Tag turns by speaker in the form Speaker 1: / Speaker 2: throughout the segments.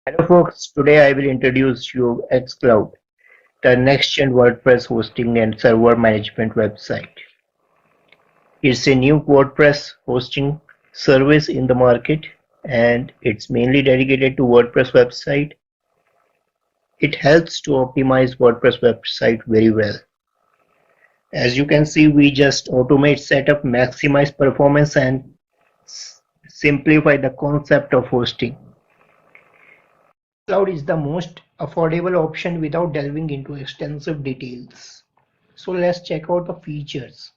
Speaker 1: Hello folks, today I will introduce you xCloud, the next-gen WordPress hosting and server management website. It's a new WordPress hosting service in the market and it's mainly dedicated to WordPress website. It helps to optimize WordPress website very well. As you can see, we just automate setup, maximize performance and simplify the concept of hosting. Cloud is the most affordable option without delving into extensive details. So let's check out the features.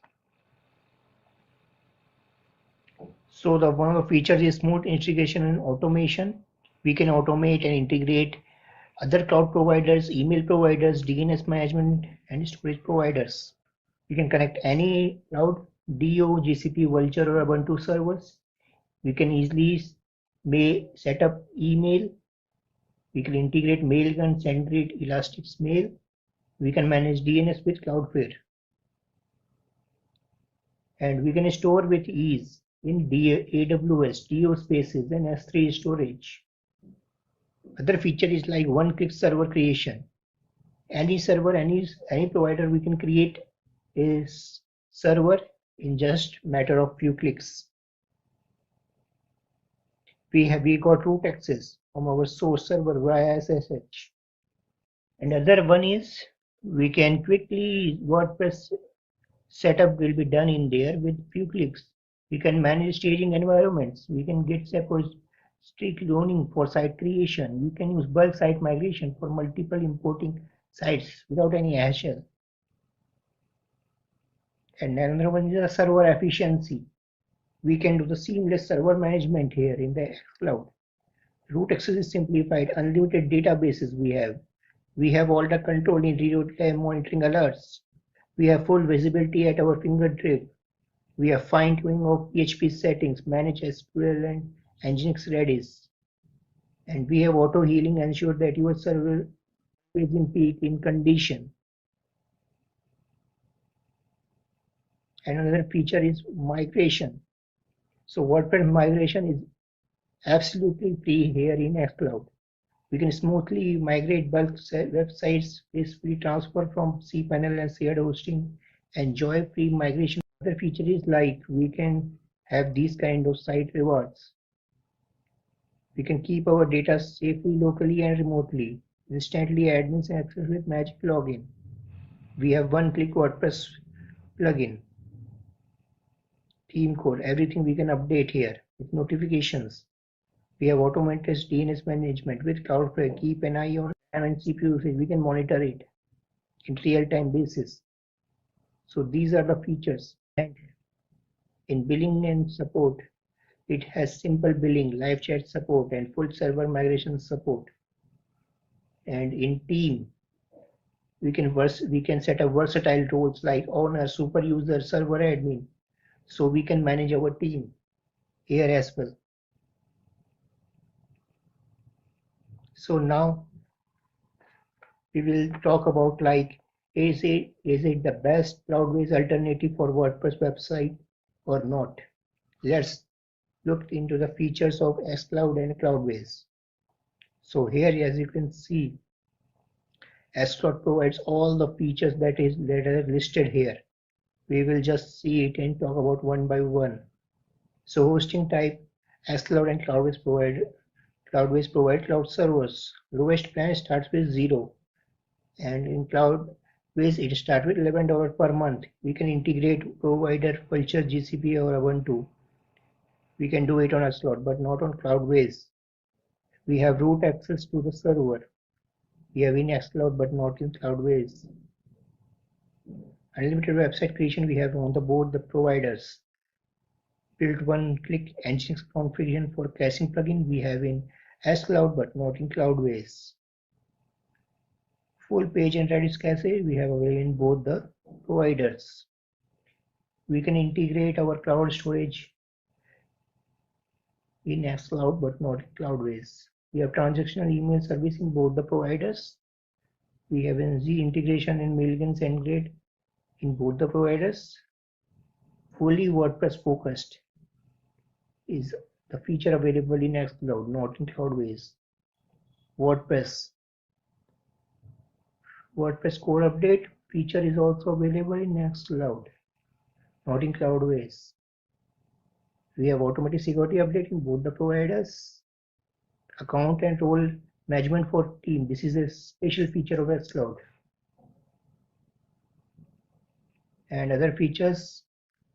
Speaker 1: So the one of the features is smooth integration and automation. We can automate and integrate other cloud providers, email providers, DNS management and storage providers. We can connect any cloud, DO, GCP, Vultr or Ubuntu servers. We can easily set up email. We can integrate Mailgun, SendGrid, Elasticmail. We can manage DNS with Cloudflare. And we can store with ease in AWS, DO spaces and S3 storage. Other feature is like one-click server creation. Any server, any provider, we can create a server in just matter of few clicks. We got root access from our source server via SSH. And other one is we can quickly WordPress setup will be done in there with few clicks. We can manage staging environments. We can get suppose strict cloning for site creation. We can use bulk site migration for multiple importing sites without any hassle. And another one is the server efficiency. We can do the seamless server management here in the xCloud. Root access is simplified, unlimited databases we have. We have all the control in real-time monitoring alerts. We have full visibility at our fingertip. We have fine-tuning of PHP settings, manage SQL and Nginx Redis. And we have auto-healing, ensure that your server is in peak in condition. And another feature is migration. So WordPress migration is absolutely free here in xCloud. We can smoothly migrate bulk websites, peacefully transfer from cPanel and shared hosting, enjoy free migration. Other feature is like we can have these kind of site rewards. We can keep our data safely locally and remotely. Instantly admins access with magic login. We have one-click WordPress plugin, theme code, everything we can update here with notifications. We have automated DNS management with Cloudflare. Keep an eye on RAM and CPU usage. We can monitor it in real-time basis. So these are the features. And in billing and support, it has simple billing, live chat support, and full server migration support. And in team, we can set up versatile roles like owner, super user, server admin. So we can manage our team here as well. So now we will talk about like is it the best Cloudways alternative for WordPress website or not? Let's look into the features of xCloud and Cloudways. So here, as you can see, xCloud provides all the features that are listed here. We will just see it and talk about one by one. So hosting type, xCloud and Cloudways provide cloud servers. Lowest plan starts with 0, and in Cloudways it starts with $11 per month. We can integrate provider Vultr, GCP or Ubuntu. We can do it on xCloud, but not on Cloudways. We have root access to the server. We have in xCloud, but not in Cloudways. Unlimited website creation we have on the board the providers. Built one-click Nginx configuration for caching plugin we have in xCloud, but not in Cloudways. Full page and Redis cache we have available in both the providers. We can integrate our cloud storage in xCloud, but not in Cloudways. We have transactional email service in both the providers. We have NZ integration and Mailgun SendGrid in both the providers. Fully WordPress focused is the feature available in xCloud, not in Cloudways. WordPress. WordPress core update feature is also available in xCloud, not in Cloudways. We have automatic security update in both the providers. Account and role management for team. This is a special feature of xCloud. And other features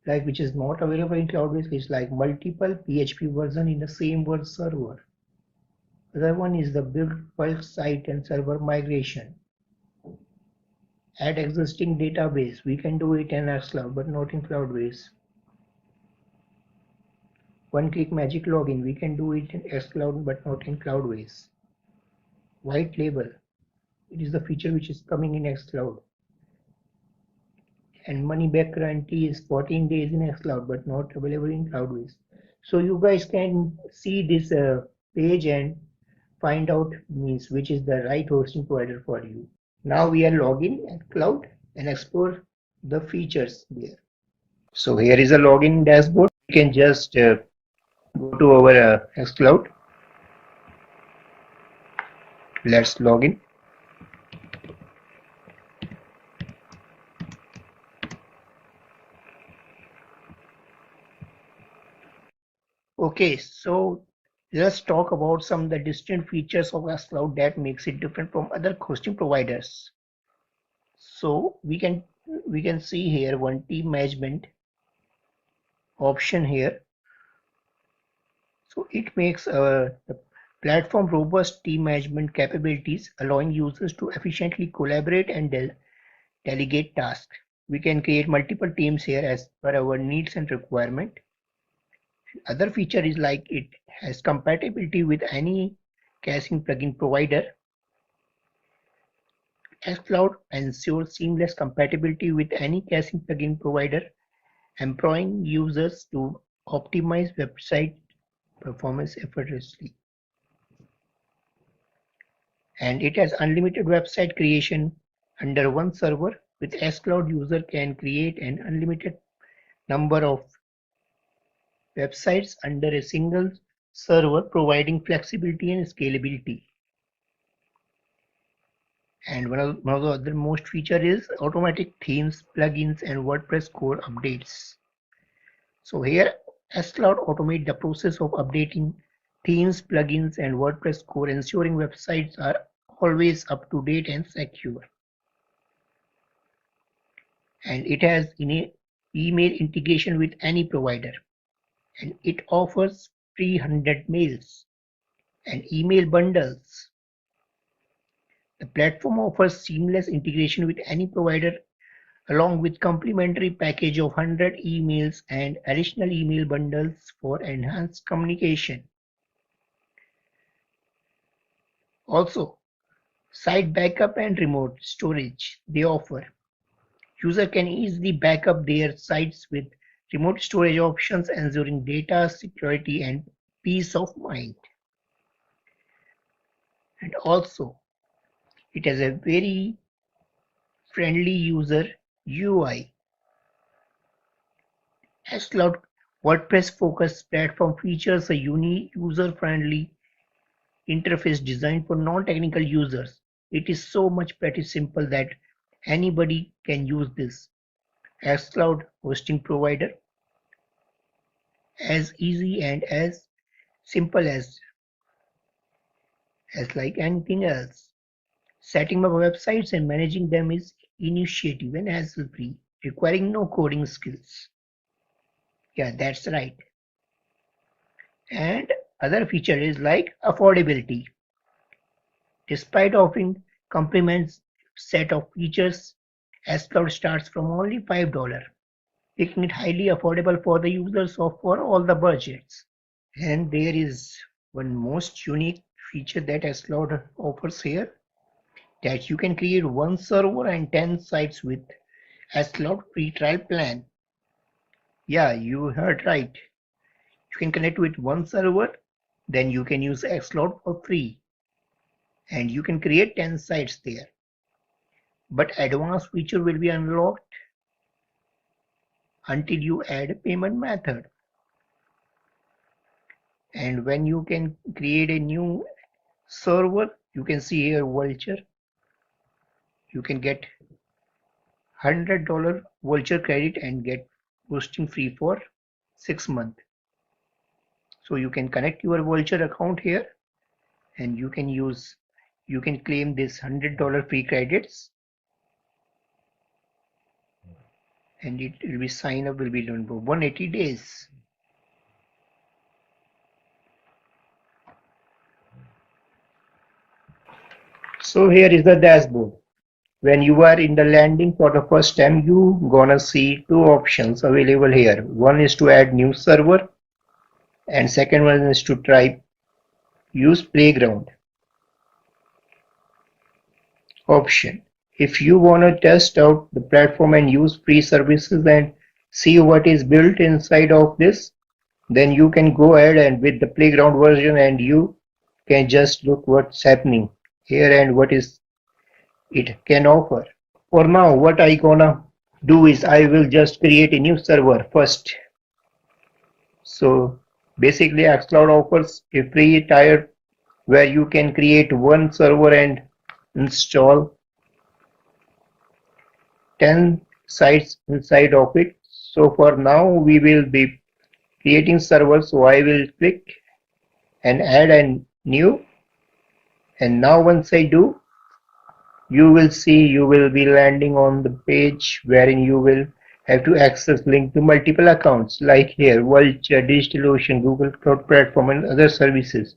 Speaker 1: like which is not available in Cloudways is like multiple PHP version in the same word server. Other one is the build bulk site and server migration. Add existing database. We can do it in xCloud but not in Cloudways. One-click magic login. We can do it in xCloud but not in Cloudways. White label. It is the feature which is coming in xCloud. And money back guarantee is 14 days in xCloud but not available in Cloudways. So you guys can see this page and find out means which is the right hosting provider for you. Now we are login at Cloud and explore the features there. So here is a login dashboard. You can just go to our xCloud. Let's log in. Okay, so let's talk about some of the distinct features of xCloud that makes it different from other hosting providers. So we can see here one team management option here. So it makes the platform robust team management capabilities, allowing users to efficiently collaborate and delegate tasks. We can create multiple teams here as per our needs and requirement. Other feature is like it has compatibility with any caching plugin provider. xCloud ensures seamless compatibility with any caching plugin provider, empowering users to optimize website performance effortlessly. And it has unlimited website creation under one server. With xCloud, user can create an unlimited number of websites under a single server, providing flexibility and scalability. And one of the other most feature is automatic themes, plugins, and WordPress core updates. So here, xCloud automate the process of updating themes, plugins, and WordPress core, ensuring websites are always up to date and secure. And it has email integration with any provider. And it offers free 100 mails and email bundles. The platform offers seamless integration with any provider along with complimentary package of 100 emails and additional email bundles for enhanced communication. Also, site backup and remote storage they offer. User can easily back up their sites with remote storage options, ensuring data security and peace of mind. And also, it has a very friendly user UI. xCloud WordPress-focused platform features a unique user-friendly interface designed for non-technical users. It is so much pretty simple that anybody can use this xCloud hosting provider as easy and as simple as like anything else. Setting up websites and managing them is initiative and hassle-free, requiring no coding skills. Yeah, that's right. And other feature is like affordability. Despite offering comprehensive set of features, xCloud starts from only $5, making it highly affordable for the users of for all the budgets. And there is one most unique feature that xCloud offers here, that you can create one server and 10 sites with xCloud free trial plan. Yeah, you heard right. You can connect with one server, then you can use xCloud for free. And you can create 10 sites there. But advanced feature will be unlocked until you add a payment method. And when you can create a new server You can see here Vulture. You can get $100 Vulture credit and get hosting free for 6 months. So you can connect your Vulture account here and you can claim this $100 free credits, and it will be sign up will be done for 180 days. So here is the dashboard. When you are in the landing for the first time, you gonna see two options available here. One is to add new server and second one is to try use playground option. If you wanna test out the platform and use free services and see what is built inside of this, then you can go ahead and with the playground version and you can just look what's happening here and what is it can offer. For now, what I gonna do is I will just create a new server first. So basically xCloud offers a free tier where you can create one server and install 10 sites inside of it. So for now we will be creating servers, so I will click and add a new, and now once I do, you will see you will be landing on the page wherein you will have to access link to multiple accounts like here Vulture, DigitalOcean, Google Cloud Platform and other services.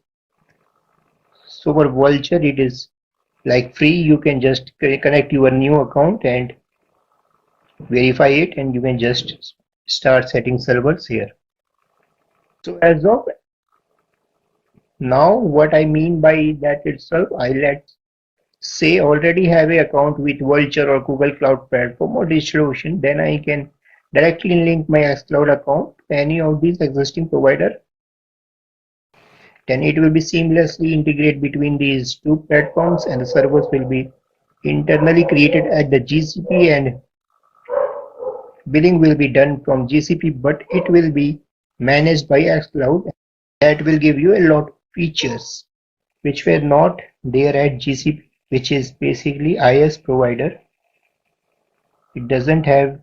Speaker 1: So for Vulture it is like free, you can just connect your new account and verify it and you can just start setting servers here. So as of now, what I mean by that itself, I let's say already have an account with Vulture or Google Cloud Platform or DigitalOcean, then I can directly link my xCloud account to any of these existing provider. Then it will be seamlessly integrate between these two platforms and the servers will be internally created at the GCP and billing will be done from GCP, but it will be managed by xCloud. That will give you a lot of features which were not there at GCP, which is basically IaaS provider. It doesn't have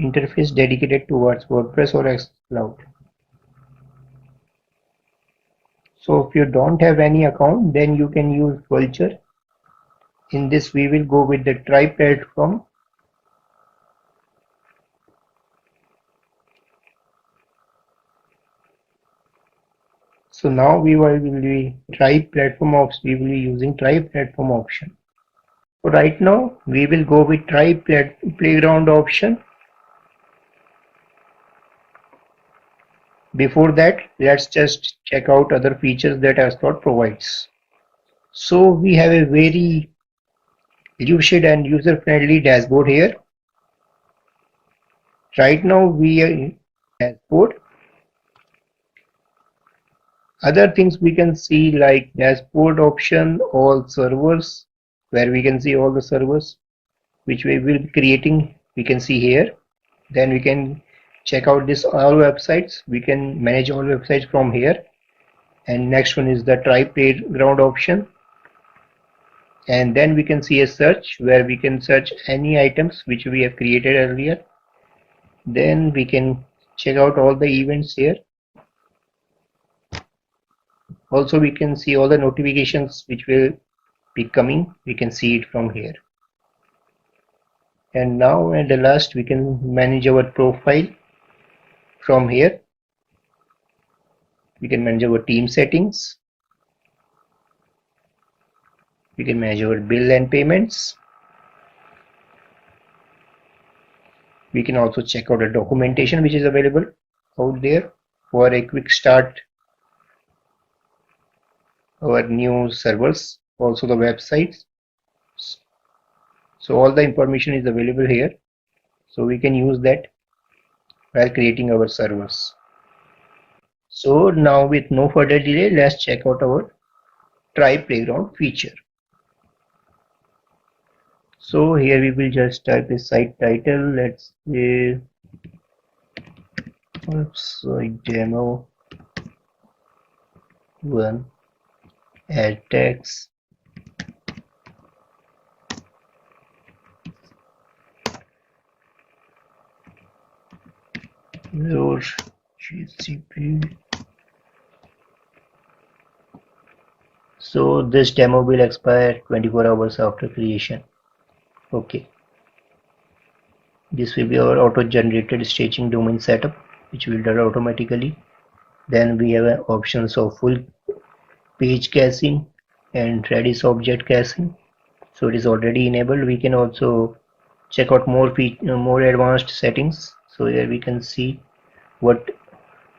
Speaker 1: interface dedicated towards WordPress or xCloud. So if you don't have any account, then you can use Vulture. In this we will go with the Try platform. So now we will be Try platform option. We will be using Try platform option. So right now we will go with Try playground option. Before that, let's just check out other features that xCloud provides. So we have a very lucid and user-friendly dashboard here. Right now we are in dashboard. Other things we can see like dashboard option, all servers, where we can see all the servers which we will be creating. We can see here. Then we can check out this all websites. We can manage all websites from here. And next one is the Try playground option. And then we can see a search where we can search any items which we have created earlier. Then we can check out all the events here. Also we can see all the notifications which will be coming. We can see it from here. And now at the last we can manage our profile from here. We can manage our team settings. We can manage our bill and payments. We can also check out the documentation which is available out there for a quick start our new servers, also the websites. So all the information is available here, so we can use that while creating our servers. So now with no further delay, let's check out our Try playground feature. So here we will just type a site title. Let's say website demo 1, add text, your GCP. So this demo will expire 24 hours after creation. Okay. This will be our auto-generated staging domain setup, which will done automatically. Then we have options of full page caching and Redis object caching. So it is already enabled. We can also check out more advanced settings. So here we can see what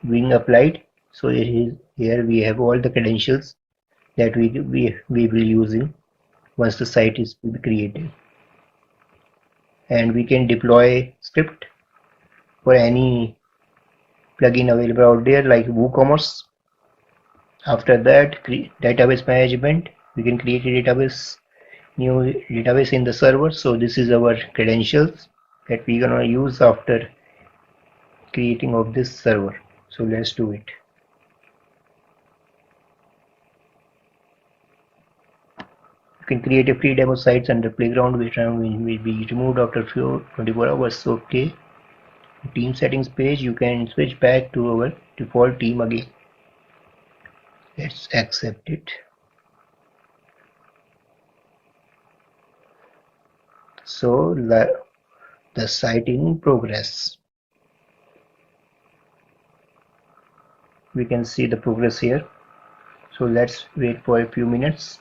Speaker 1: being applied. So here we have all the credentials that we will using once the site is created, and we can deploy script for any plugin available out there like WooCommerce. After that, database management, we can create a new database in the server. So this is our credentials that we're gonna use after creating of this server. So let's do it. You can create a free demo sites under playground, which will be removed after 24 hours. Okay. Team settings page, you can switch back to our default team again. Let's accept it. So the site in progress. We can see the progress here. So let's wait for a few minutes.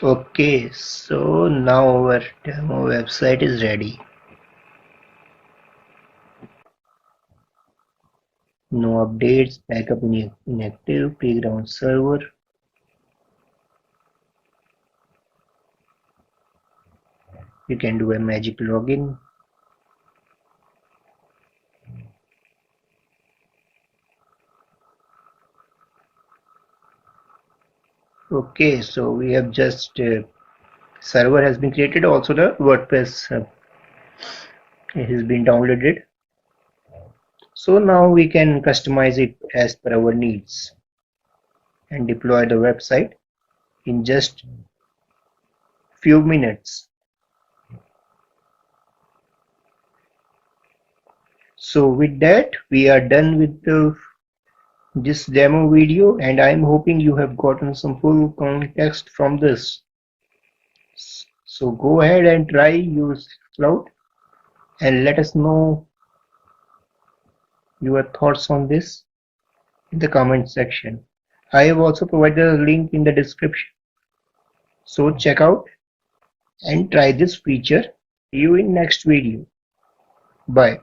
Speaker 1: Okay, so now our demo website is ready. No updates, backup inactive, playground server. You can do a magic login. Okay, so we have just server has been created. Also the WordPress has been downloaded. So now we can customize it as per our needs and deploy the website in just few minutes. So with that, we are done with this demo video, and I'm hoping you have gotten some full context from this. So go ahead and try use Cloud and let us know your thoughts on this in the comment section. I have also provided a link in the description. So check out and try this feature. See you in next video. Bye.